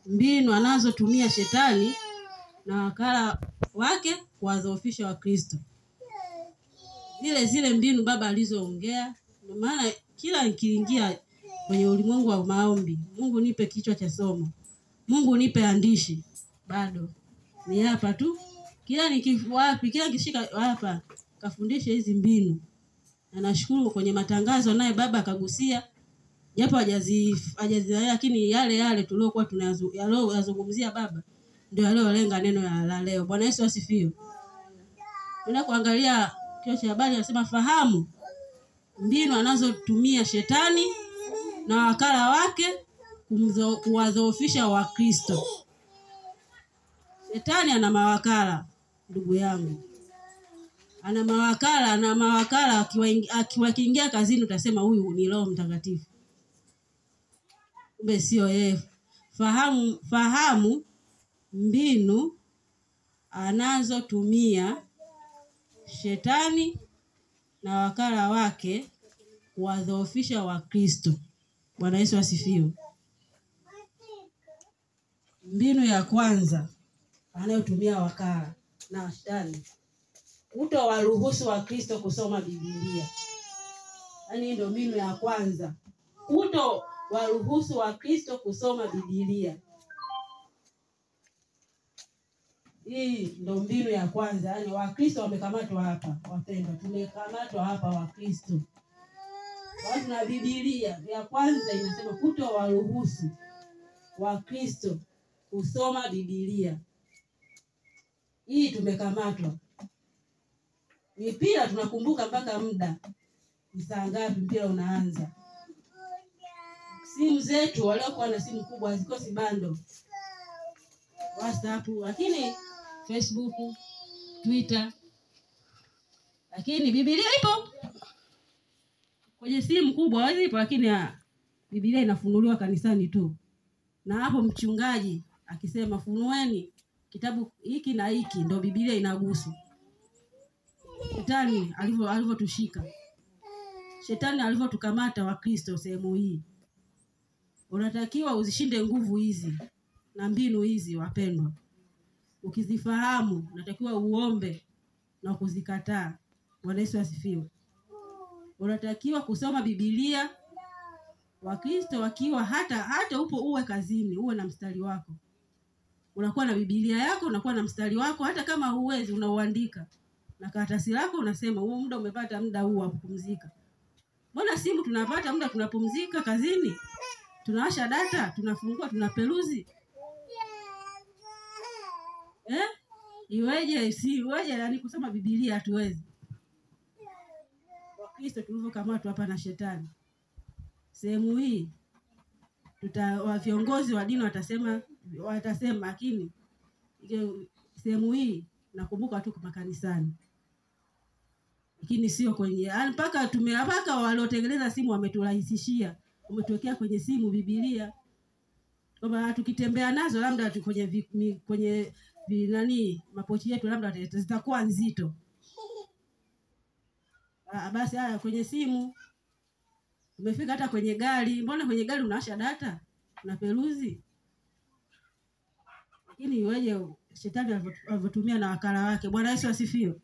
mbinu anazotumia shetani na wakala wake kuwadhoofisha Wakristo. Zile mbinu baba alizoongea. Maana kila nikiingia kwenye ulimwengu wa maombi, Mungu nipe kichwa cha somo, Mungu nipe andishi, bado ni hapa tu. Kila nikishika hapa kafundisha hizi mbinu. Na nashukuru kwenye matangazo naye baba akagusia, japo hajazieleza, lakini yale tuliokuwa tunayazungumzia baba ndio aliolenga neno la leo. Bwana Yesu asifiwe. Tunapoangalia kichwa cha habari anasema fahamu mbinu anazotumia shetani na wakala wake kuwadhoofisha Wakristo. Shetani ana mawakala, ndugu yangu. Ana mawakala akiingia kazini utasema huyu ni Roho Mtakatifu. Kumbe sio yeye. Fahamu mbinu anazotumia shetani na wakala wake kuwadhoofisha Wakristo. Bwana Yesu asifiwe. Mbinu ya kwanza anayotumia wakala na shetani, kutowaruhusu Wakristo kusoma Biblia. Yaani ndio mbinu ya kwanza, kutowaruhusu Wakristo kusoma Biblia. Hii ndio mbinu ya kwanza. Yaani Wakristo wamekamatwa hapa, wapendwa, tumekamatwa hapa Wakristo. Watu na Biblia ya kwanza inasema kutowaruhusu Wakristo kusoma Biblia. Hii tumekamatwa. Mpira tunakumbuka mpaka muda. Saa ngapi mpira unaanza? Simu zetu waliokuwa na simu kubwa hazikosi bando. WhatsApp, lakini Facebook, Twitter. Lakini Biblia ipo. Kwenye simu kubwa ipo, lakini Biblia inafunuliwa kanisani tu. Na hapo mchungaji akisema funueni kitabu hiki na hiki, ndio Biblia inagusu. Shetani alivyotushika. Shetani alivyotukamata Wakristo sehemu hii. Unatakiwa uzishinde nguvu hizi na mbinu hizi, wapendwa. Ukizifahamu unatakiwa uombe na kuzikataa. Bwana Yesu asifiwe. Unatakiwa kusoma Biblia. Wakristo wakiwa hata uwe kazini, uwe na mstari wako. Unakuwa na Biblia yako, unakuwa na mstari wako, hata kama huwezi unauandika. Na karatasi lako unasema huo muda umepata muda huu wa kupumzika. Mbona simu tunapata muda tunapumzika kazini? Tunawasha data, tunafungua, tunaperuzi. Iweje yani kusoma Biblia hatuwezi. Wakristo tulivyokamatwa hapa na shetani. Sehemu hii viongozi wa dini watasema, lakini sehemu hii nakumbuka tu kwa kanisani. Lakini sio kwenye mpaka waliotengeneza simu wameturahisishia. Umetuwekea kwenye simu Biblia. Kama tukitembea nazo labda kwenye mapochi yetu labda zitakuwa nzito. Basi kwenye simu. Umefika hata kwenye gari. Mbona kwenye gari unawasha data? Unaperuzi? Lakini iweje shetani alivyotumia na wakala wake. Bwana Yesu asifiwe.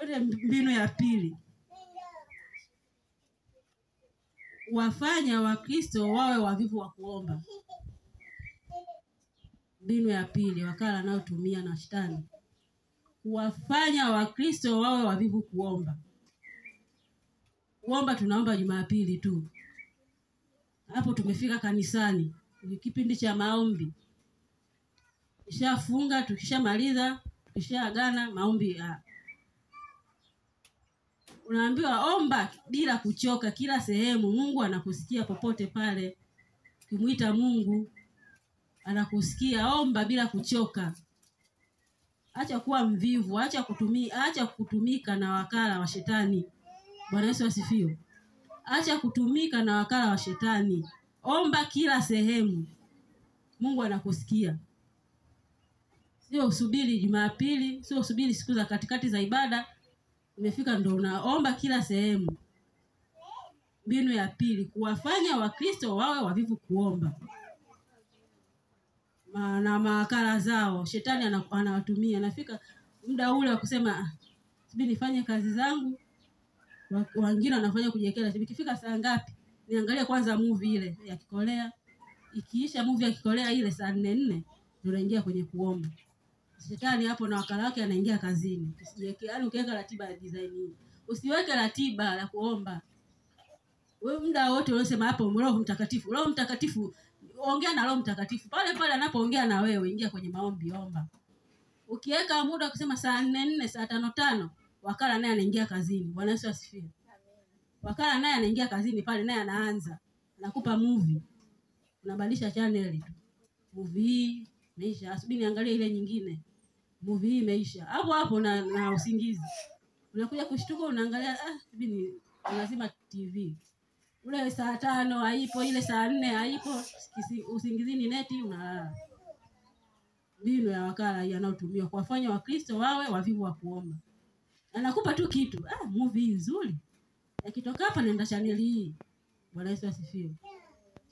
Ile mbinu ya pili, wafanya Wakristo wawe wavivu wa kuomba. Mbinu ya pili wakala anayotumia na shetani, wafanya Wakristo wawe wavivu kuomba. Kuomba tunaomba Jumapili tu. Hapo tumefika kanisani, ni kipindi cha maombi. Tukishafunga, tukishamaliza, tukishaagana maombi. Unaambiwa omba bila kuchoka kila sehemu. Mungu anakusikia popote pale. Ukimuita Mungu anakusikia. Omba bila kuchoka. Acha kuwa mvivu, acha kutumika na wakala wa shetani. Bwana Yesu asifiwe. Acha kutumika na wakala wa shetani. Omba kila sehemu. Mungu anakusikia. Sio usubiri Jumapili, sio usubiri siku za katikati za ibada. Umefika ndo unaomba kila sehemu. Mbinu ya pili, kuwafanya Wakristo wawe wavivu kuomba. na mawakala zao. Shetani anawatumia. Nafika muda ule wa kusema sibi nifanye kazi zangu, wengine wanafanya kujiwekea. Ikifika saa ngapi niangalie kwanza movie ile ya Kikorea. Ikiisha movie ya Kikorea ile saa 4 ndio naingia kwenye kuomba. Shetani hapo na wakala wake anaingia kazini. Usijiweke, yani ukiweka ratiba ya design hii. Usiweke ratiba ya kuomba. Wewe muda wote unasema hapo Roho Mtakatifu. Roho Mtakatifu, ongea na Roho Mtakatifu. Pale pale anapoongea na wewe, ingia kwenye maombi, omba. Ukiweka muda kusema saa 4 saa 5 wakala naye anaingia kazini. Bwana Yesu asifiwe. Wakala naye anaingia kazini pale, naye anaanza. Anakupa movie. Unabadilisha channel tu. Movie imeisha, asubuhi niangalie ile nyingine. Movie imeisha. Hapo hapo na usingizi. Unakuja kushtuka unaangalia hivi lazima TV. Ule saa 5 haipo, ile saa 4 haipo, usingizini neti unalala. Mbinu ya wakala yanayotumia kuwafanya Wakristo wawe wavivu wa kuomba. Anakupa tu kitu, movie nzuri. Yakitoka hapa nenda channel hii. Bwana Yesu asifiwe.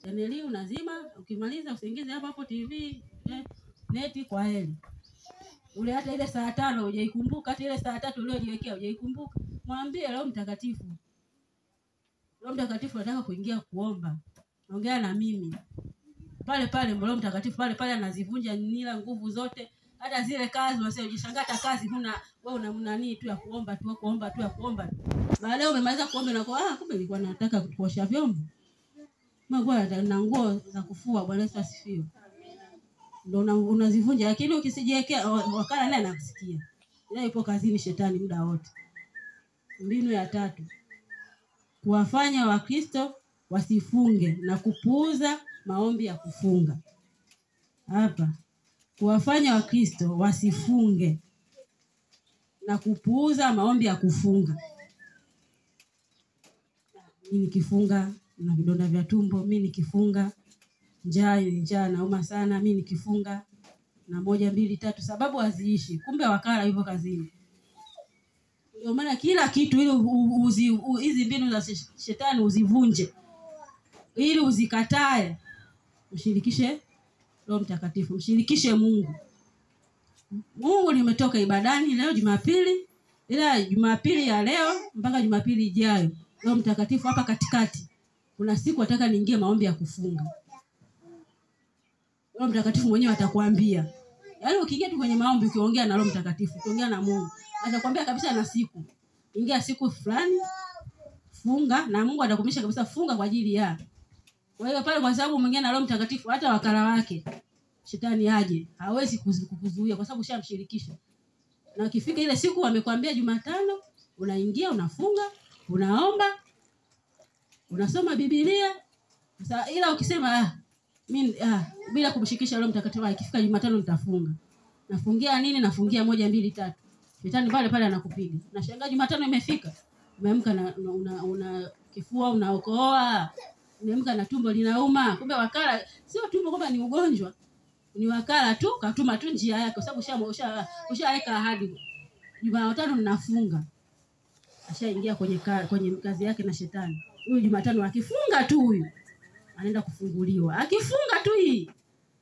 Channel hii unazima, ukimaliza usingizi hapo TV, neti kwa heri. Ule hata ile saa 5 hujaikumbuka, hata ile saa 3 uliyojiwekea hujaikumbuka. Mwambie Roho Mtakatifu. Roho Mtakatifu anataka kuingia kuomba. Ongea na mimi. Pale pale Roho Mtakatifu pale anazivunja nila nguvu zote. Hata zile kazi wasijishangaa kazi huna wewe una nini tu ya kuomba tu kuomba. Baadaye umemaliza kuomba na kumbe nilikuwa nataka kuosha vyombo. Magwala na nguo za kufua. Bwana Yesu asifiwe. Ndio unazivunja, lakini ukisijiwekea wakala naye anakusikia. Yeye yupo kazini shetani muda wote. Mbinu ya 3. Kuwafanya Wakristo wasifunge na kupuuza maombi ya kufunga. Hapa kuwafanya Wakristo wasifunge na kupuuza maombi ya kufunga. Mimi nikifunga na vidonda vya tumbo, mimi nikifunga njaa nauma sana, mimi nikifunga na 1 2 3 sababu haziishi. Kumbe wakala yupo kazini. Ndio maana kila kitu ili hizi mbinu za shetani uzivunje, ili uzikatae, mshirikishe Roho Mtakatifu, mshirikishe Mungu. Mungu nimetoka ibadani leo Jumapili, ila Jumapili ya leo mpaka Jumapili ijayo Roho Mtakatifu hapa katikati kuna siku nataka niingie maombi ya kufunga. Roho Mtakatifu mwenyewe atakwambia. Yaani ukiingia tu kwenye maombi ukiongea na Roho Mtakatifu, ukiongea na Mungu, atakwambia kabisa na siku. Ingia siku fulani, funga na Mungu atakumisha kabisa funga kwa ajili ya. Kwa hiyo pale kwa sababu mwingine na Roho Mtakatifu hata wakala wake shetani aje, hawezi kukuzuia kwa sababu ushamshirikisha. Na ukifika ile siku wamekwambia Jumatano, unaingia unafunga, unaomba, unasoma Biblia. Sasa ila ukisema mimi bila kumshirikisha Roho Mtakatifu ikifika Jumatano nitafunga. Nafungia nini? Nafungia 1 2 3. Shetani pale anakupiga. Nashangaa Jumatano imefika. Umeamka na una kifua unaokoa. Umeamka na tumbo linauma. Kumbe wakala sio tumbo kwamba ni ugonjwa. Ni wakala tu katuma tu njia yake kwa sababu ushaweka ahadi. Jumatano ninafunga. Ashaingia kwenye kazi yake na shetani. Huyu Jumatano akifunga tu huyu anaenda kufunguliwa. Akifunga tu hii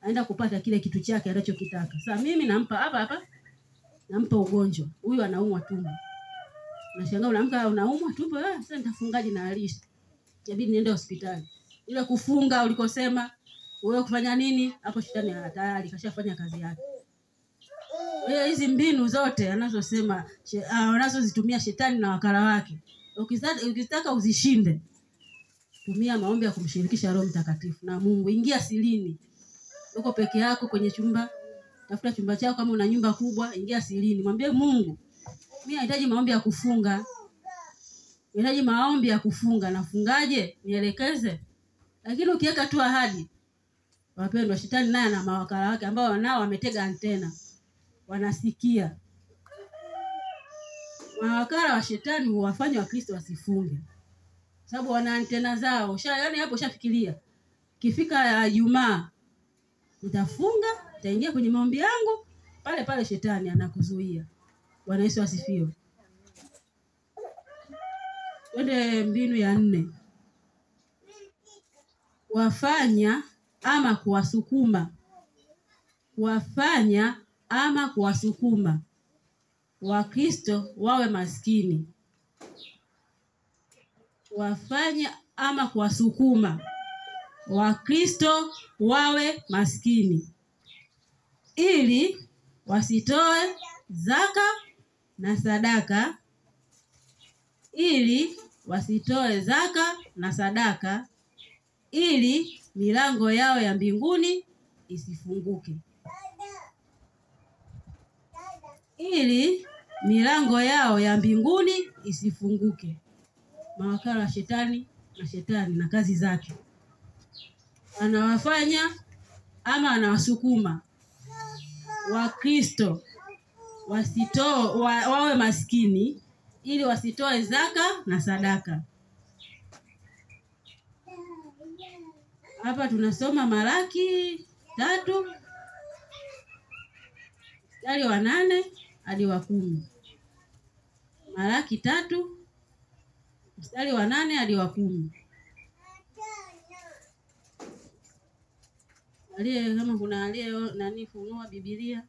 anaenda kupata kile kitu chake anachokitaka. Sasa mimi nampa hapa nampa ugonjwa. Huyu anaumwa tumbo. Nashangaa unaamka unaumwa tumbo, sasa nitafungaje na alisha? Inabidi niende hospitali. Ile kufunga ulikosema wewe kufanya nini? Hapo shetani tayari kashafanya kazi yake. Wewe hizi mbinu zote anazosema wanazozitumia shetani na wakala wake. Ukitaka uzishinde, tumia maombi ya kumshirikisha Roho Mtakatifu na Mungu. Ingia silini. Uko peke yako kwenye chumba, tafuta chumba chako kama una nyumba kubwa, ingia silini. Mwambie Mungu, mimi nahitaji maombi ya kufunga. Nahitaji maombi ya kufunga. Nafungaje? Nielekeze. Lakini ukiweka tu ahadi, wapendwa, shetani naye na mawakala wake ambao nao wametega antena. Wanasikia. Mawakala wa shetani huwafanya Wakristo wasifunge. Sababu wana antena zao. Yaani hapo ushafikiria. Kifika Ijumaa nitafunga, nitaingia kwenye maombi yangu, pale shetani anakuzuia. Bwana Yesu asifiwe. Twende mbinu ya 4. Wafanya ama kuwasukuma kuwafanya ama kuwasukuma Wakristo wawe maskini. Wafanya ama kuwasukuma Wakristo wawe maskini, ili wasitoe zaka na sadaka, ili milango yao ya mbinguni isifunguke. Mawakala wa shetani na kazi zake, anawafanya ama anawasukuma Wakristo wawe maskini, ili wasitoe zaka na sadaka. Hapa tunasoma Malaki 3 mstari wa 8 hadi wa 10. Malaki 3 mstari wa 8 hadi wa 10. Kama kuna funua Biblia.